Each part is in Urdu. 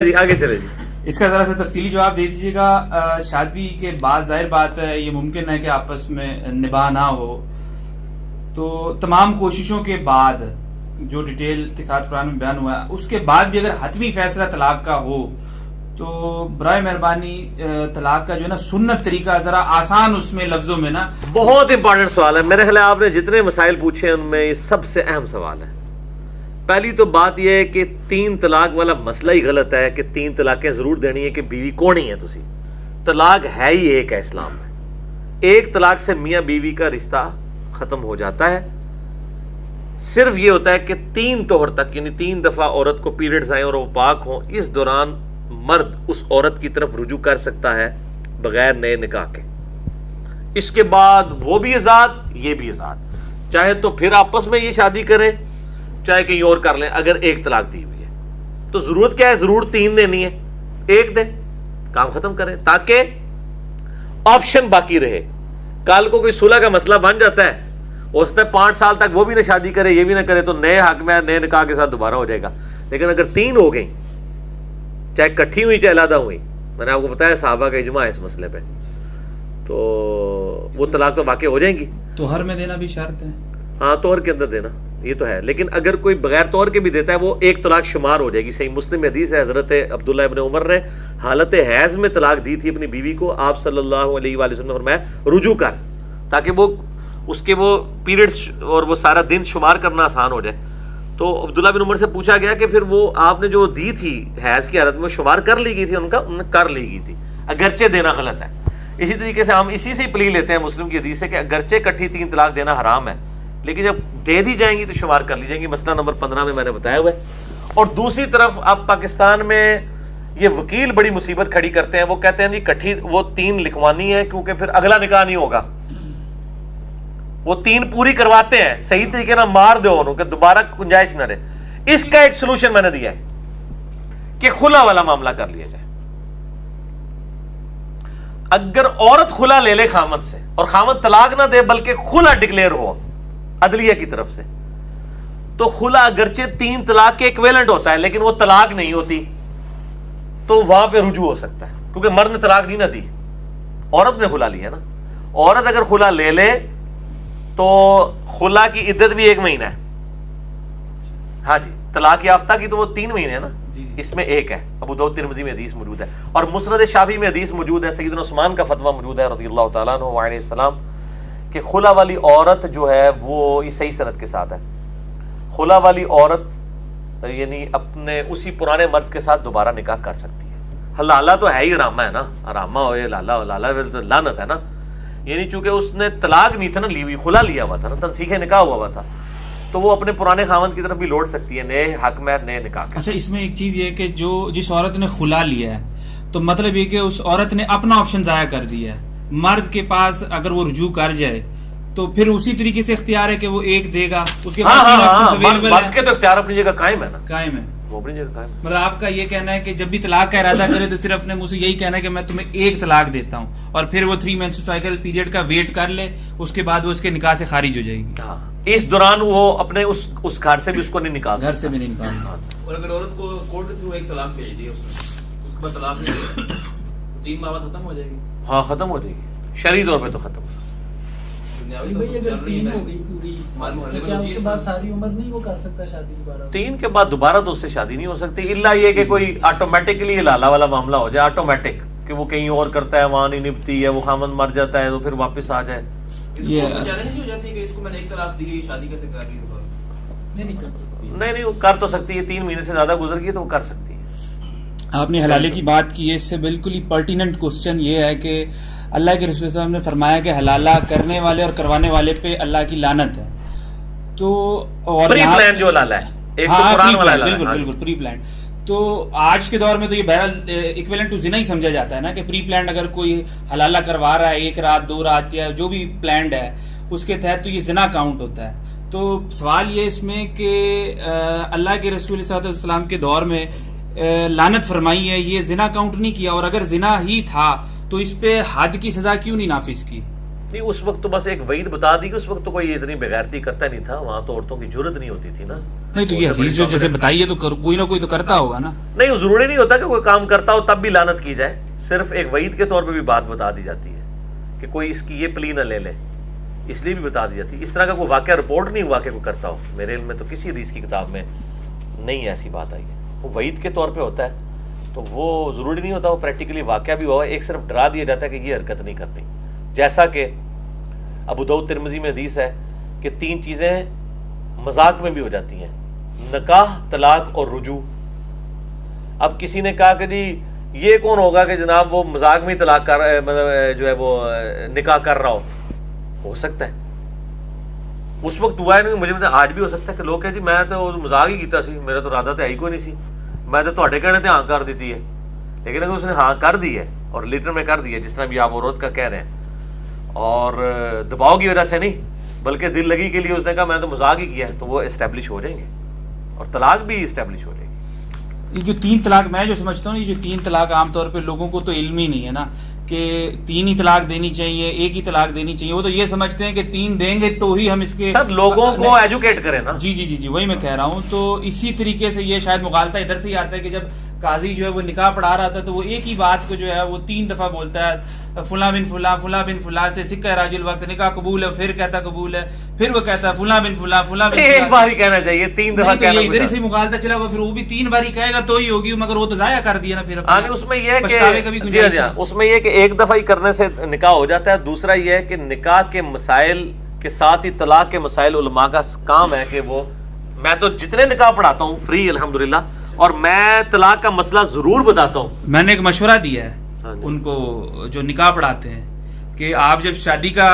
جی آگے چلے جی. اس کا ذرا سا تفصیلی جواب دے دیجیے گا. شادی کے بعد ظاہر بات ہے یہ ممکن ہے کہ آپس میں نباہ نہ ہو، تو تمام کوششوں کے بعد جو ڈیٹیل کے ساتھ قرآن میں بیان ہوا ہے اس کے بعد بھی اگر حتمی فیصلہ طلاق کا ہو تو برائے مہربانی طلاق کا جو ہے نا سنت طریقہ ذرا آسان اس میں لفظوں میں نا. بہت امپورٹنٹ سوال ہے. میرے خیال ہے آپ نے جتنے مسائل پوچھے ہیں ان میں یہ سب سے اہم سوال ہے. پہلی تو بات یہ ہے کہ 3 طلاق والا مسئلہ ہی غلط ہے کہ 3 طلاقیں ضرور دینی ہے کہ بیوی کونی ہے تسی. طلاق ہے ہی ایک ہے اسلام میں. ایک طلاق سے میاں بیوی کا رشتہ ختم ہو جاتا ہے. صرف یہ ہوتا ہے کہ 3 طہر تک یعنی 3 دفعہ عورت کو پیریڈز آئیں اور وہ پاک ہوں، اس دوران مرد اس عورت کی طرف رجوع کر سکتا ہے بغیر نئے نکاح کے. اس کے بعد وہ بھی آزاد یہ بھی آزاد. چاہے تو پھر آپس میں یہ شادی کریں چاہے کہیں اور کر لیں. اگر ایک طلاق دی ہوئی ہے تو ضرورت کیا ہے؟ ضرور 3 دینی ہے. ایک دیں کام ختم کریں تاکہ آپشن باقی رہے. کل کو کوئی صلح کا مسئلہ بن جاتا ہے، ہو سکتا ہے 5 سال تک وہ بھی نہ شادی کرے یہ بھی نہ کرے، تو نئے حق میں نئے نکاح کے ساتھ دوبارہ ہو جائے گا. لیکن اگر 3 ہو گئی چاہے کٹھی ہوئی چاہے علیحدہ ہوئی، میں نے آپ کو بتایا صحابہ کا اجماع ہے اس مسئلے پہ، تو وہ طلاق تو واقع ہو جائیں گی. توہر میں دینا بھی شرط ہے. ہاں توہر کے اندر دینا یہ تو ہے، لیکن اگر کوئی بغیر طور کے بھی دیتا ہے وہ ایک طلاق شمار ہو جائے گی. صحیح مسلم حدیث ہے، حضرت عبداللہ ابن عمر نے حالت حیض میں طلاق دی تھی اپنی بیوی کو. آپ صلی اللہ علیہ وآلہ وسلم نے فرمایا رجوع کر، تاکہ وہ اس کے وہ پیریڈز اور وہ سارا دن شمار کرنا آسان ہو جائے. تو عبداللہ بن عمر سے پوچھا گیا کہ پھر وہ آپ نے جو دی تھی حیض کی حالت میں شمار کر لی گئی تھی؟ انہوں نے کر لی گئی تھی، اگرچہ دینا غلط ہے. اسی طریقے سے ہم اسی سے ہی پلی لیتے ہیں مسلم کی حدیث سے کہ اگرچہ کٹھی 3 طلاق دینا حرام ہے، لیکن جب دے دی جائیں گی تو شمار کر لی جائیں گی. مسئلہ نمبر 15 میں نے بتایا ہوا ہے. اور دوسری طرف اب پاکستان میں یہ وکیل بڑی مصیبت کھڑی کرتے ہیں. وہ کہتے ہیں جی کٹھی وہ 3 لکھوانی ہے کیونکہ پھر اگلا نکاح نہیں ہوگا. وہ 3 پوری کرواتے ہیں صحیح طریقے نہ مار دو انہوں کہ دوبارہ گنجائش نہ رہے. اس کا ایک سلوشن میں نے دیا ہے کہ خلا والا معاملہ کر لیا جائے. اگر عورت خلا لے لے خامد سے اور خامد طلاق نہ دے بلکہ خلا ڈکلیئر ہو عدلیہ کی طرف سے، تو خلا اگرچہ 3 طلاق کے ایکویلنٹ ہوتا ہے لیکن وہ طلاق نہیں ہوتی، تو وہاں پہ رجوع ہو سکتا ہے کیونکہ مرد نے طلاق نہیں نہ دی، عورت نے خلا لیا نا. عورت اگر خلا لے لے تو خلا کی عدت بھی 1 مہینہ ہے. ہاں جی، طلاق یافتہ کی تو وہ 3 مہینے ہے نا، اس میں 1 ہے. ابو داؤد ترمذی میں حدیث موجود ہے اور مسند شافعی میں حدیث موجود ہے. سیدنا عثمان کا فتویٰ موجود ہے رضی اللہ تعالیٰ عنہ وعلیہ السلام کہ خلا والی عورت جو ہے وہ یہ صحیح سند کے ساتھ ہے. خلا والی عورت یعنی اپنے اسی پرانے مرد کے ساتھ دوبارہ نکاح کر سکتی ہے. حلالہ تو ہے ہی، حرامہ ہے نا، حرامہ ہوئے لالہ تو لعنت ہے نا. یعنی چونکہ اس نے طلاق نہیں تھا نا لی ہوئی، خلا لیا ہوا تھا نا، تنسیخ نکاح ہوا ہوا تھا، تو وہ اپنے پرانے خاوند کی طرف بھی لوٹ سکتی ہے نئے حق میں نئے نکاح کا. اچھا، اس میں ایک چیز یہ کہ جو جس عورت نے خلا لیا ہے تو مطلب یہ کہ اس عورت نے اپنا آپشن ضائع کر دیا ہے. مرد کے پاس اگر وہ رجوع کر جائے تو پھر اسی طریقے سے اختیار ہے کہ وہ 1 دے گا. اس کے بعد مرد کے تو اختیار اپنی جگہ قائم ہے نا، قائم ہے وہ اپنی جگہ قائم ہے. مطلب آپ کا یہ کہنا ہے کہ جب بھی طلاق کا ارادہ کرے تو صرف اپنے منہ سے یہی کہنا ہے کہ میں تمہیں 1 طلاق دیتا ہوں، اور پھر وہ 3 مینسٹرل سائیکل پیریڈ کا ویٹ کر لے، اس کے بعد وہ اس کے نکاح سے خارج ہو جائے گی. ہاں، اس دوران وہ اپنے اس گھر سے بھی اس کو نہیں نکال گھر سے بھی نہیں نکالنا. اور اگر عورت کو کورٹ کے تھرو 1 طلاق بھیج دی اس کے بعد طلاق نہیں دے 3 ماہ بعد ختم ہو جائے گی. ہاں ختم ہو جائے گی، شرعی طور پہ تو ختم. اگر 3 ہو گئی پوری تو کیا اس کے بعد ساری عمر نہیں وہ کر سکتا شادی دوبارہ؟ 3 کے بعد دوبارہ تو اس سے شادی نہیں ہو سکتی، الا یہ کہ کوئی آٹومیٹکلی لالا والا معاملہ ہو جائے، آٹومیٹک کہ وہ کہیں اور کرتا ہے وہاں نہیں نبھتی ہے، وہ خامند مر جاتا ہے تو پھر واپس آ جائے. یہ چیلنج ہو جاتی ہے کہ اس کو میں نے 1 طلاق دی شادی کیسے کر رہی ہوں؟ نہیں کر سکتی. نہیں وہ کر تو سکتی ہے، 3 مہینے سے زیادہ گزر گئی تو وہ کر سکتی ہے. آپ نے حلالے کی بات کی ہے، اس سے بالکل ہی پرٹیننٹ کوسچن یہ ہے کہ اللہ کے رسول صلی اللہ علیہ وسلم نے فرمایا کہ حلالہ کرنے والے اور کروانے والے پہ اللہ کی لعنت ہے. تو اور پری پلان جو حلالہ ہے ایک تو قرآن والا حلالہ ہے. بالکل بالکل پری پلان. تو آج کے دور میں تو یہ بہرحال ایکویلنٹ ٹو زنا ہی سمجھا جاتا ہے نا کہ پری پلانڈ اگر کوئی حلالہ کروا رہا ہے 1 رات 2 رات یا جو بھی پلانڈ ہے اس کے تحت تو یہ زنا کاؤنٹ ہوتا ہے. تو سوال یہ اس میں کہ اللہ کے رسول صلی اللہ علیہ وسلم کے دور میں لعنت فرمائی ہے، یہ زنا کاؤنٹ نہیں کیا، اور اگر زنا ہی تھا تو اس پہ حد کی سزا کیوں نہیں نافذ کی؟ نہیں اس وقت تو بس ایک وعید بتا دی کہ اس وقت تو کوئی اتنی بغیرتی کرتا نہیں تھا, وہاں تو عورتوں کی جرت نہیں ہوتی تھی نا. نہیں تو یہ حدیث جو جیسے بتائیے تو کوئی نہ کوئی تو کرتا ہوگا نا. نہیں ضروری نہیں ہوتا کہ کوئی کام کرتا ہو تب بھی لعنت کی جائے, صرف ایک وعید کے طور پہ بھی بات بتا دی جاتی ہے کہ کوئی اس کی یہ پلی نہ لے لے, اس لیے بھی بتا دی جاتی ہے. اس طرح کا کوئی واقعہ رپورٹ نہیں ہوا کہ کوئی کرتا ہو, میرے علم میں تو کسی حدیث کی کتاب میں نہیں ایسی بات آئی ہے. وہ وعید کے طور پہ ہوتا ہے تو وہ ضروری نہیں ہوتا وہ پریکٹیکلی واقعہ بھی ہوا ہے, ایک صرف ڈرا دیا جاتا ہے کہ یہ حرکت نہیں کرنی. جیسا کہ ابو داؤد ترمذی میں حدیث ہے کہ 3 چیزیں مذاق میں بھی ہو جاتی ہیں, نکاح, طلاق اور رجوع. اب کسی نے کہا کہ جی یہ کون ہوگا کہ جناب وہ مذاق میں ہی طلاق کر مطلب جو ہے وہ نکاح کر رہا ہو سکتا ہے اس وقت ہوا ہے نہیں, مجھے آج بھی ہو سکتا ہے کہ لوگ کہیں جی میں تو مذاق ہی کیتا سی, میرا تو ارادہ تو ہے ہی کوئی نہیں سی, میں تو تہاڈے کہنے تے ہاں کر دیتی ہے. لیکن اگر اس نے ہاں کر دی ہے اور لیٹر میں کر دی ہے, جس طرح بھی آپ عورت کا کہہ رہے ہیں, اور دباؤ کی وجہ سے نہیں بلکہ دل لگی کے لیے اس نے کہا میں تو مذاق ہی کیا ہے, تو وہ اسٹیبلش ہو جائیں گے اور طلاق بھی اسٹیبلش ہو جائے گی. یہ جو 3 طلاق میں جو سمجھتا ہوں, یہ جو 3 طلاق عام طور پہ لوگوں کو تو علم ہی نہیں ہے نا کہ 3 ہی طلاق دینی چاہیے, 1 ہی طلاق دینی چاہیے. وہ تو یہ سمجھتے ہیں کہ 3 دیں گے تو ہی ہم اس کے سر لوگوں کو ایجوکیٹ کریں نا. جی وہی میں کہہ رہا ہوں. تو اسی طریقے سے یہ شاید مغالطہ ادھر سے ہی آتا ہے کہ جب قاضی جو ہے وہ نکاح پڑھا رہا تھا تو وہ ایک ہی بات کو جو ہے وہ 3 دفعہ بولتا ہے, فلاں بن فلاں, فلاں بن فلاں سے سکہ راج الوقت, نکاح قبول ہے, پھر کہتا قبول ہے, پھر وہ کہتا ہے فلاں بن فلاں, فلاں بن ایک بار ہی کہنا چاہیے, 3 دفعہ کہنا. ادھر سے مغالطہ چلا ہوا, پھر وہ بھی 3 بار ہی کہے گا تو ہی ہوگی, مگر وہ تو ضائع کر دیا نا پھر. اس میں یہ کہ جی اس میں یہ کہ ایک دفعہ ہی کرنے سے نکاح ہو جاتا ہے. دوسرا یہ ہے کہ نکاح کے مسائل کے ساتھ ہی طلاق کے مسائل علماء کا کام ہے کہ وہ, میں تو جتنے نکاح پڑھاتا ہوں فری الحمدللہ, اور میں طلاق کا مسئلہ ضرور بتاتا ہوں. میں نے ایک مشورہ دیا ہے ان کو جو نکاح پڑھاتے ہیں کہ آپ جب شادی کا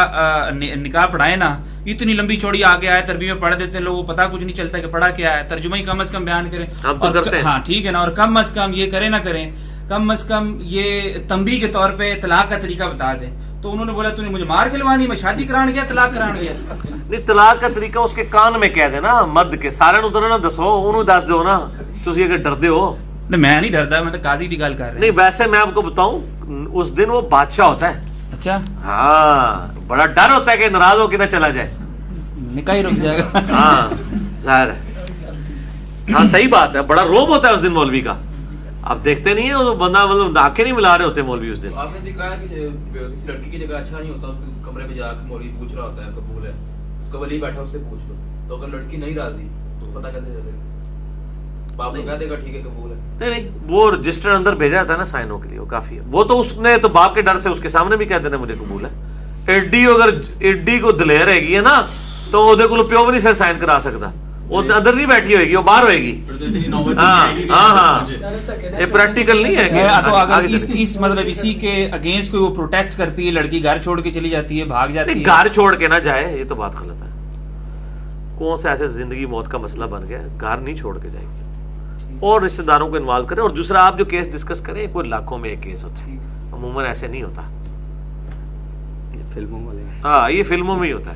نکاح پڑھائیں نا, اتنی لمبی چوڑی آگے آئے تربیت میں پڑھ دیتے ہیں لوگوں کو پتا کچھ نہیں چلتا کہ پڑھا کیا ہے, ترجمہ ہی کم از کم بیان کریں. ہم تو کرتے ہیں. ہاں ٹھیک ہے نا, اور کم از کم یہ کریں نہ کریں, کم از کم یہ تنبیہ کے طور پہ طلاق کا طریقہ بتا دیں. تو انہوں نے بولا تو نے مجھے مار کھلوانی, میں شادی کران گیا طلاق کران گیا. نہیں طلاق کا طریقہ اس کے کان میں کہہ دے نا, مرد کے سارے نوں تو نہ دسو, انہوں دس دو نا. تسی اگر ڈردے ہو. نہیں میں نہیں ڈردا, میں تو قاضی دی گل کر رہا. نہیں ویسے میں آپ کو بتاؤں, اس دن وہ بادشاہ ہوتا ہے. اچھا ہاں بڑا ڈر ہوتا ہے کہ ناراض ہو کے نہ چلا جائے, نکاح ہی رک جائے گا. ہاں ظاہر ہے, ہاں صحیح بات ہے, بڑا روب ہوتا ہے اس دن مولوی کا. آپ دیکھتے نہیں ہیں وہ بندہ مطلب آنکھیں نہیں ملا رہے ہوتے مولوی اس دن. آپ نے کہا کہ کسی لڑکی کی جگہ اچھا نہیں ہوتا, اس کے کمرے میں جا کے مولوی پوچھ رہا ہوتا ہے قبول ہے, اس کا ولی بیٹھا اس سے پوچھ لو, تو اگر لڑکی نہیں راضی تو پتہ کیسے چلے گا؟ باپ کو کہہ دے گا ٹھیک ہے قبول ہے. نہیں وہ رجسٹر اندر بھیجا جاتا ہے نا سائنوں کے لیے, وہ کافی ہے. وہ تو اس نے تو باپ کے ڈر سے اس کے سامنے بھی کہہ دینا مجھے قبول ہے. ایڈی اگر ایڈی کو دلیر رہے گی ہے نا تو وہ کو پیو بھی نہیں سر سائن کرا سکتا, وہ اندر نہیں بیٹھی ہوئے گی, وہ باہر ہوئے گی. ہاں یہ پریکٹیکل نہیں ہے کہ تو اگر اس مطلب اسی کے اگینسٹ کوئی وہ پروٹیسٹ کرتی ہے, لڑکی گھر چھوڑ کے چلی جاتی ہے, بھاگ جاتی ہے. گھر چھوڑ کے نہ جائے, یہ تو بات غلط ہے. کون سا ایسے زندگی موت کا مسئلہ بن گیا, گھر نہیں چھوڑ کے جائے گی, اور رشتہ داروں کو انوالو کریں. اور دوسرا آپ جو کیس ڈسکس کریں کوئی لاکھوں میں ایک کیس ہوتا ہے, عموماً ایسے نہیں ہوتا. فلموں والے, ہاں یہ فلموں میں ہی ہوتا ہے.